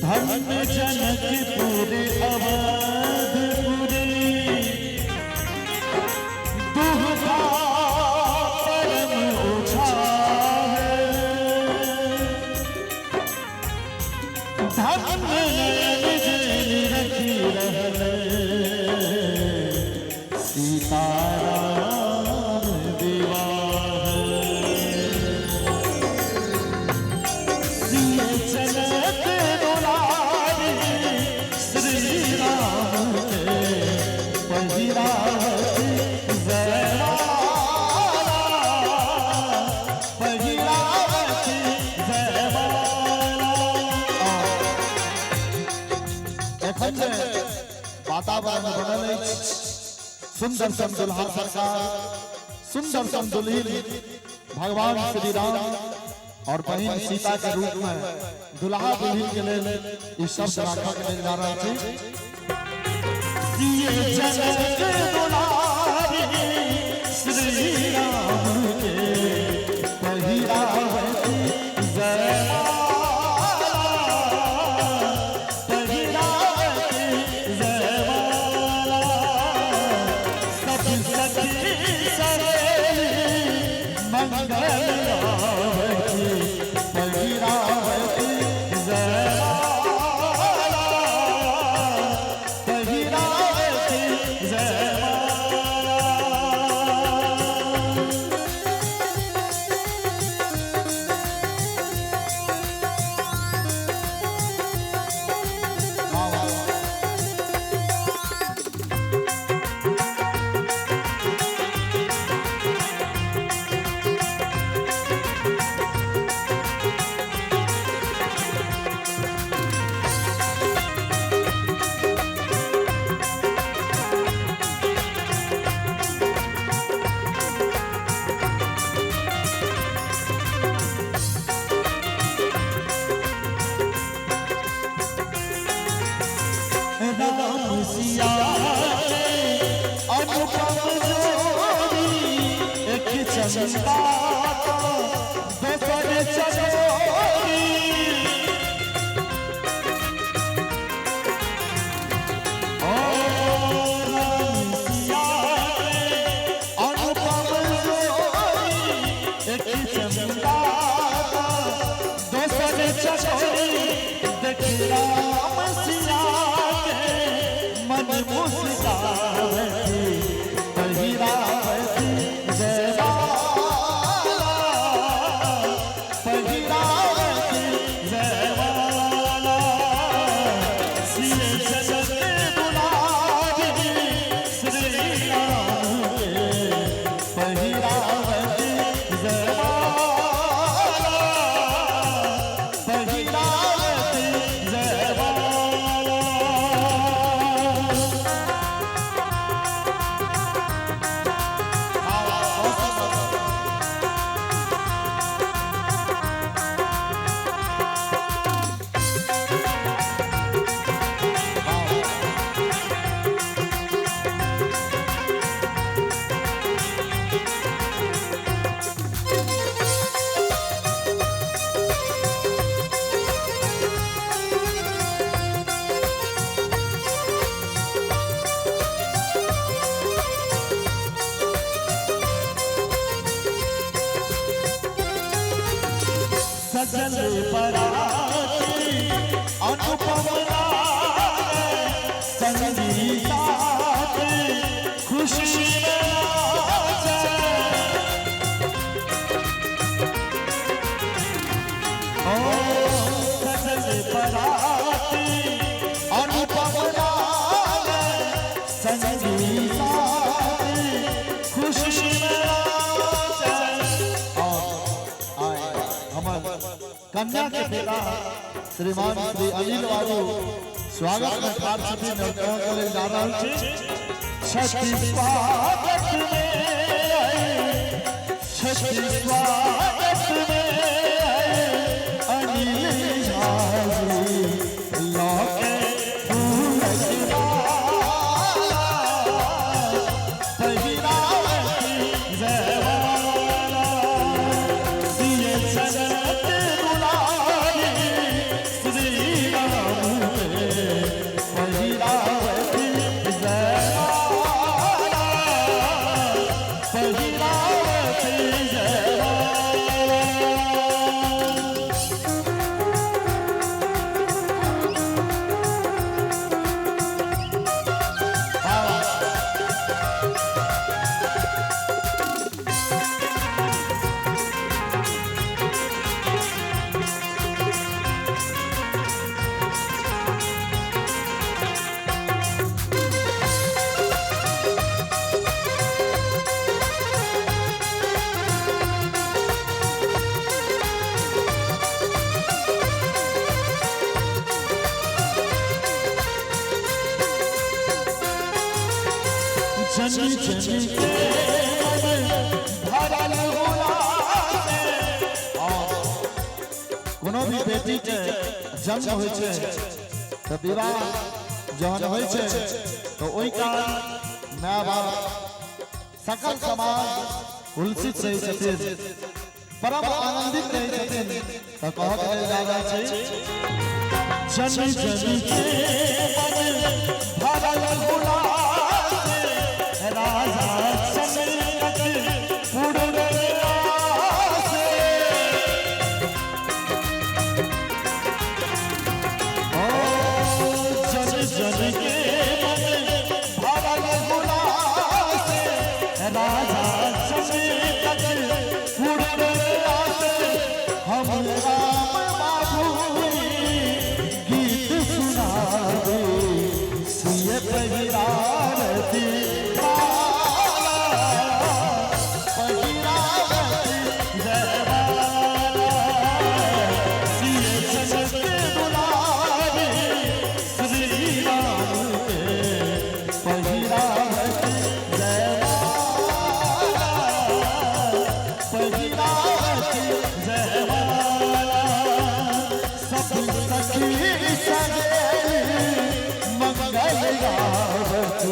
धन्य जनकपुर अवधपुरी दुहका परम ऊंचा है। धन्य नयन रखी रहे सीताराम विवाह। सिए चलत दुलारी श्री राम के पहिरावत जयमाला, पहिरावत जयमाला। एखन जे वातावरण बनल अछि सुंदर सन दुल्हा सरकार, सुंदर सन दुल्हिन भगवान श्री राम और बहन सीता के रूप में दुल्हा दुल्हिन के लेल ई शब्द राखा के लेल जा रहल छी। सिए जनक दुलारी श्री राम के पहिरावत जयमाला, पहिरावत जयमाला। सब सखी सहेली मंगल गावती पहिरावत जयमाला, पहिरावत जयमाला। राम सिया के अनुपम जोड़ी, एक चंदा दोसर चकोरी। ओ राम सिया के अनुपम जोड़ी, एक चंदा दोसर चकोरी। देखी राम सिया मन मुस्कावती पहिरावत जयमाला, पहिरावत जयमाला। सिए जनक दुलारी श्री राम के पहिरावत जयमाला, पहिरावत जयमाला। सजल बराती अनुपम संगी साथ खुशी में नाचे। ओ सजल बराती अनुपम संगी साथ खुशी में कन्या के पिता श्रीमान श्री अनिल बाबू स्वागत में ठार छथि ने के लेल जा रहल छी। छठि स्वागत में आए, छठि स्वागत में आए अनिल झा जी लौके फूल की माला, पहिरावत जयमाला। जनी जनी के मन भरल उलासे। और कोनो भी बेटी के जन्म होय छै तो विवाह जहन होय छै तो ओई काल माय बाप सकल समाज उल्सित रही छथिन, परम आनंदित रही छथिन। तो कहत जाय छै जनी जनी के मन भरल उलासे, राजा सनकत उड़ल आसे। ओ जनी जनी के मन भरल उलासे, राजा सनकत उड़ल आसे। हम राम बाबू गीत सुनावे सिय पहिरावती माला, पहिरावती जयमाला। सिय जगत दुलारे श्री राम के पहिरावती जयमाला, पहिरावती जयमाला। सब सखी सगे मंगल गावत